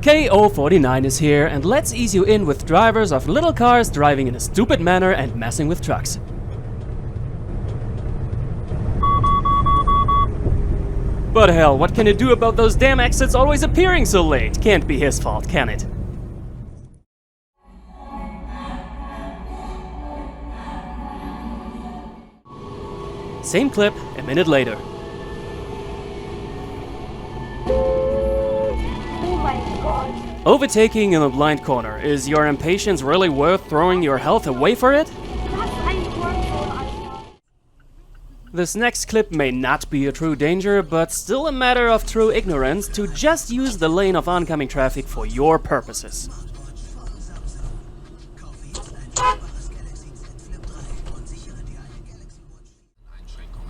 KO49 is here, and let's ease you in with drivers of little cars driving in a stupid manner and messing with trucks. But hell, what can you do about those damn exits always appearing so late? Can't be his fault, can it? Same clip, a minute later. Overtaking in a blind corner. Is your impatience really worth throwing your health away for it? This next clip may not be a true danger, but still a matter of true ignorance to just use the lane of oncoming traffic for your purposes.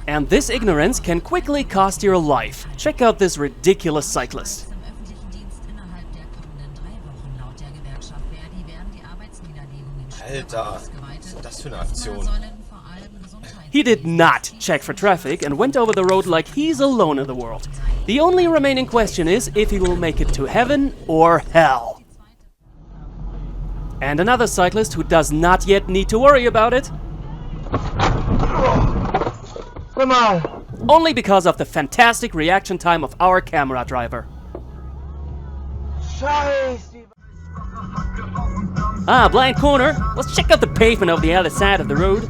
And this ignorance can quickly cost your life. Check out this ridiculous cyclist. Alter, was ist das für eine Aktion? He did not check for traffic and went over the road like he's alone in the world. The only remaining question is if he will make it to heaven or hell. And another cyclist who does not yet need to worry about it. Only because of the fantastic reaction time of our camera driver. Ah, blind corner. Let's check out the pavement of the other side of the road.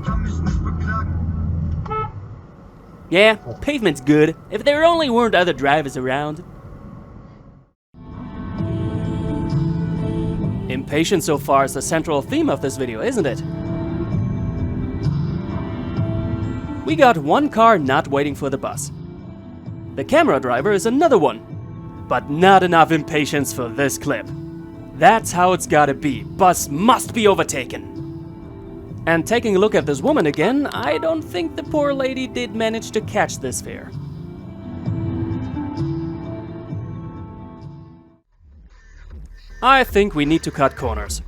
Yeah, pavement's good, if there only weren't other drivers around. Impatience so far is the central theme of this video, isn't it? We got one car not waiting for the bus. The camera driver is another one. But not enough impatience for this clip. That's how it's gotta be. Bus must be overtaken. And taking a look at this woman again, I don't think the poor lady did manage to catch this fare. I think we need to cut corners.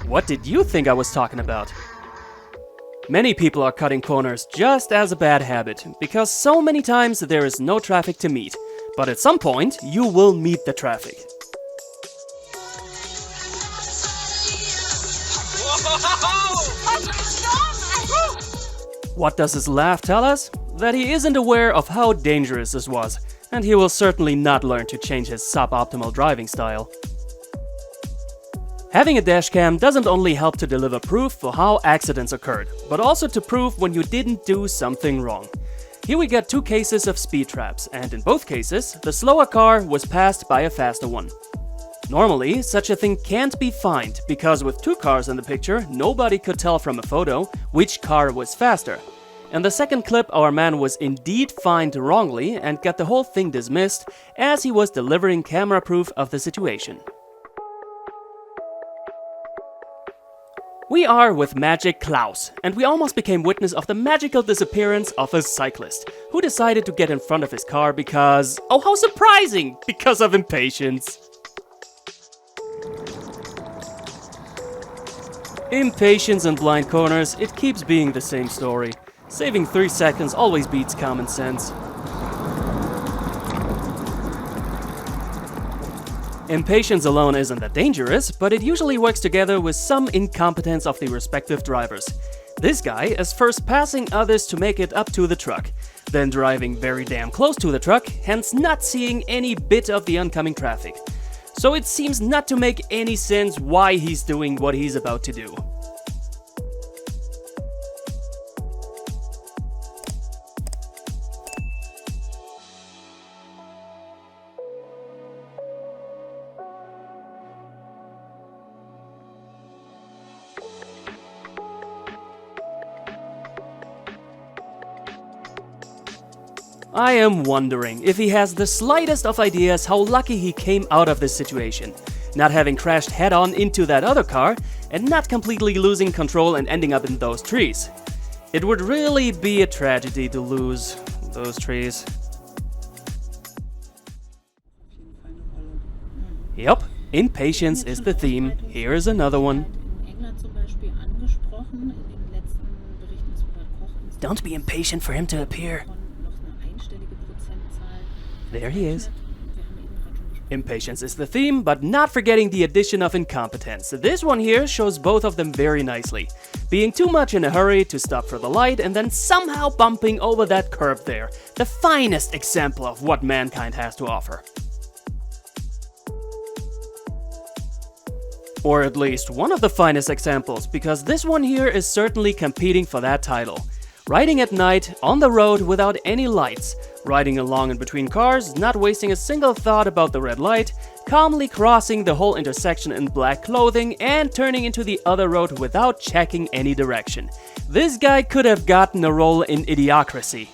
What did you think I was talking about? Many people are cutting corners just as a bad habit, because so many times there is no traffic to meet. But at some point, you will meet the traffic. What does his laugh tell us? That he isn't aware of how dangerous this was, and he will certainly not learn to change his suboptimal driving style. Having a dashcam doesn't only help to deliver proof for how accidents occurred, but also to prove when you didn't do something wrong. Here we got two cases of speed traps, and in both cases, the slower car was passed by a faster one. Normally, such a thing can't be fined, because with two cars in the picture, nobody could tell from a photo which car was faster. In the second clip, our man was indeed fined wrongly and got the whole thing dismissed as he was delivering camera proof of the situation. We are with Magic Klaus, and we almost became witness of the magical disappearance of a cyclist, who decided to get in front of his car because, oh how surprising, because of impatience. Impatience and blind corners, it keeps being the same story. Saving 3 seconds always beats common sense. Impatience alone isn't that dangerous, but it usually works together with some incompetence of the respective drivers. This guy is first passing others to make it up to the truck, then driving very damn close to the truck, hence not seeing any bit of the oncoming traffic. So it seems not to make any sense why he's doing what he's about to do. I am wondering if he has the slightest of ideas how lucky he came out of this situation, not having crashed head-on into that other car and not completely losing control and ending up in those trees. It would really be a tragedy to lose those trees. Yup, impatience is the theme. Here is another one. Don't be impatient for him to appear. There he is. Impatience is the theme, but not forgetting the addition of incompetence. This one here shows both of them very nicely. Being too much in a hurry to stop for the light and then somehow bumping over that curb there. The finest example of what mankind has to offer. Or at least one of the finest examples, because this one here is certainly competing for that title. Riding at night, on the road without any lights, riding along in between cars, not wasting a single thought about the red light, calmly crossing the whole intersection in black clothing and turning into the other road without checking any direction. This guy could have gotten a role in Idiocracy.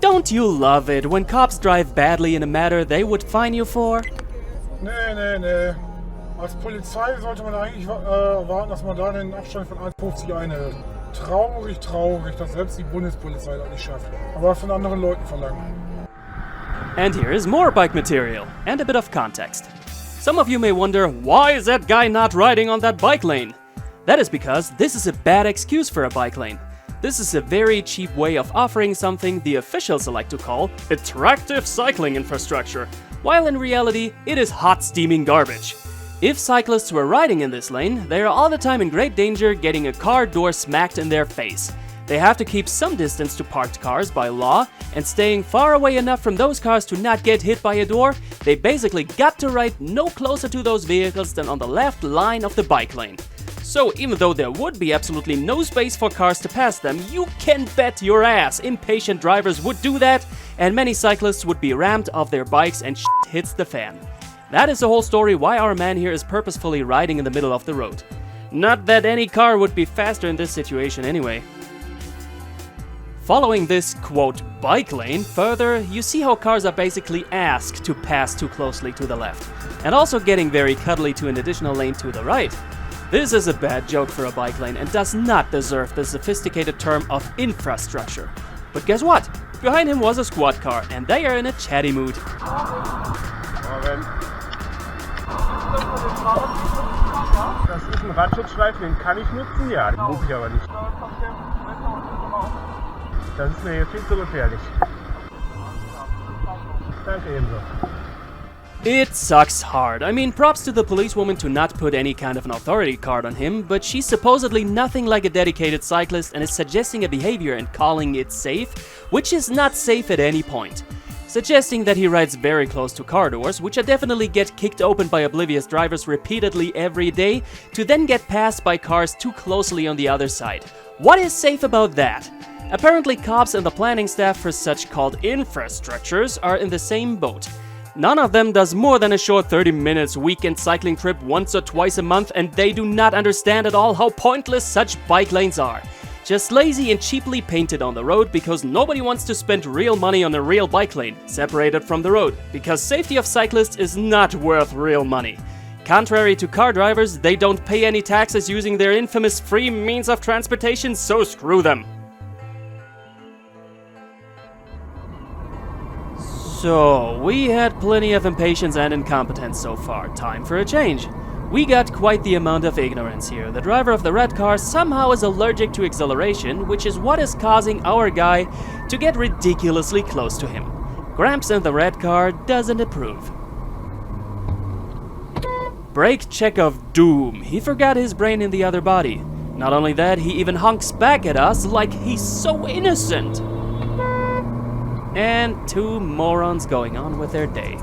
Don't you love it when cops drive badly in a matter they would fine you for? Nee. Als Polizei sollte man eigentlich erwarten, dass man da den Abstand von 1,50 einhält. Traurig, dass selbst die Bundespolizei das nicht schafft. Aber von anderen Leuten verlangen. And here is more bike material, and a bit of context. Some of you may wonder, why is that guy not riding on that bike lane? That is because this is a bad excuse for a bike lane. This is a very cheap way of offering something the officials like to call attractive cycling infrastructure, while in reality it is hot steaming garbage. If cyclists were riding in this lane, they are all the time in great danger getting a car door smacked in their face. They have to keep some distance to parked cars by law, and staying far away enough from those cars to not get hit by a door, they basically got to ride no closer to those vehicles than on the left line of the bike lane. So even though there would be absolutely no space for cars to pass them, you can bet your ass impatient drivers would do that, and many cyclists would be rammed off their bikes and shit hits the fan. That is the whole story why our man here is purposefully riding in the middle of the road. Not that any car would be faster in this situation anyway. Following this, quote, bike lane further, you see how cars are basically asked to pass too closely to the left, and also getting very cuddly to an additional lane to the right. This is a bad joke for a bike lane and does not deserve the sophisticated term of infrastructure. But guess what? Behind him was a squad car, and they are in a chatty mood. Das ist ein Radschutzstreifen, den kann ich nutzen? Ja, den muss ich aber nicht. Das ist mir hier viel zu gefährlich. Danke ebenso. It sucks hard. I mean, props to the policewoman to not put any kind of an authority card on him, but she's supposedly nothing like a dedicated cyclist and is suggesting a behavior and calling it safe, which is not safe at any point. Suggesting that he rides very close to car doors, which definitely get kicked open by oblivious drivers repeatedly every day, to then get passed by cars too closely on the other side. What is safe about that? Apparently cops and the planning staff for such called infrastructures are in the same boat. None of them does more than a short 30 minutes weekend cycling trip once or twice a month, and they do not understand at all how pointless such bike lanes are. Just lazy and cheaply painted on the road because nobody wants to spend real money on a real bike lane, separated from the road, because safety of cyclists is not worth real money. Contrary to car drivers, they don't pay any taxes using their infamous free means of transportation, so screw them. So, we had plenty of impatience and incompetence so far. Time for a change. We got quite the amount of ignorance here. The driver of the red car somehow is allergic to acceleration, which is what is causing our guy to get ridiculously close to him. Gramps in the red car doesn't approve. Brake check of doom. He forgot his brain in the other body. Not only that, he even honks back at us like he's so innocent. And two morons going on with their day.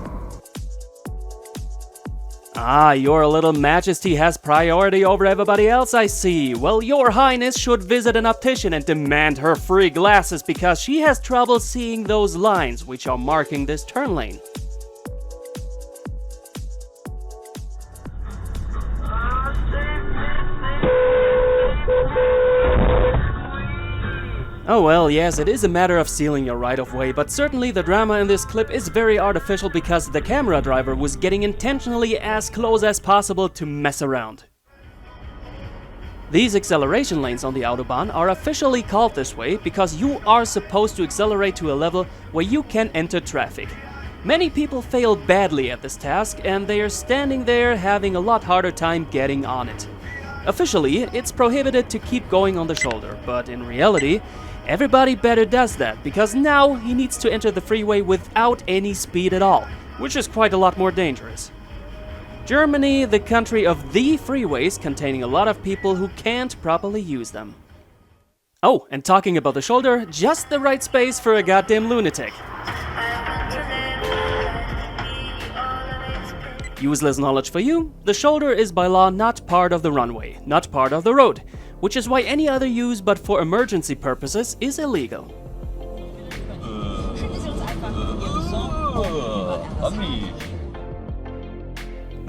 Ah, your little majesty has priority over everybody else, I see. Well, your highness should visit an optician and demand her free glasses because she has trouble seeing those lines which are marking this turn lane. Oh well, yes, it is a matter of sealing your right-of-way, but certainly the drama in this clip is very artificial because the camera driver was getting intentionally as close as possible to mess around. These acceleration lanes on the Autobahn are officially called this way because you are supposed to accelerate to a level where you can enter traffic. Many people fail badly at this task and they are standing there having a lot harder time getting on it. Officially, it's prohibited to keep going on the shoulder, but in reality, everybody better does that because now he needs to enter the freeway without any speed at all, which is quite a lot more dangerous. Germany, the country of the freeways, containing a lot of people who can't properly use them. Oh, and talking about the shoulder, just the right space for a goddamn lunatic. Useless knowledge for you, the shoulder is by law not part of the runway, not part of the road, which is why any other use but for emergency purposes is illegal.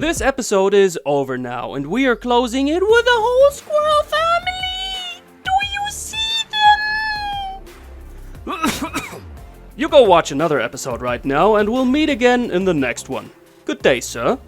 This episode is over now, and we are closing it with the whole squirrel family! Do you see them? You go watch another episode right now, and we'll meet again in the next one. Good day, sir.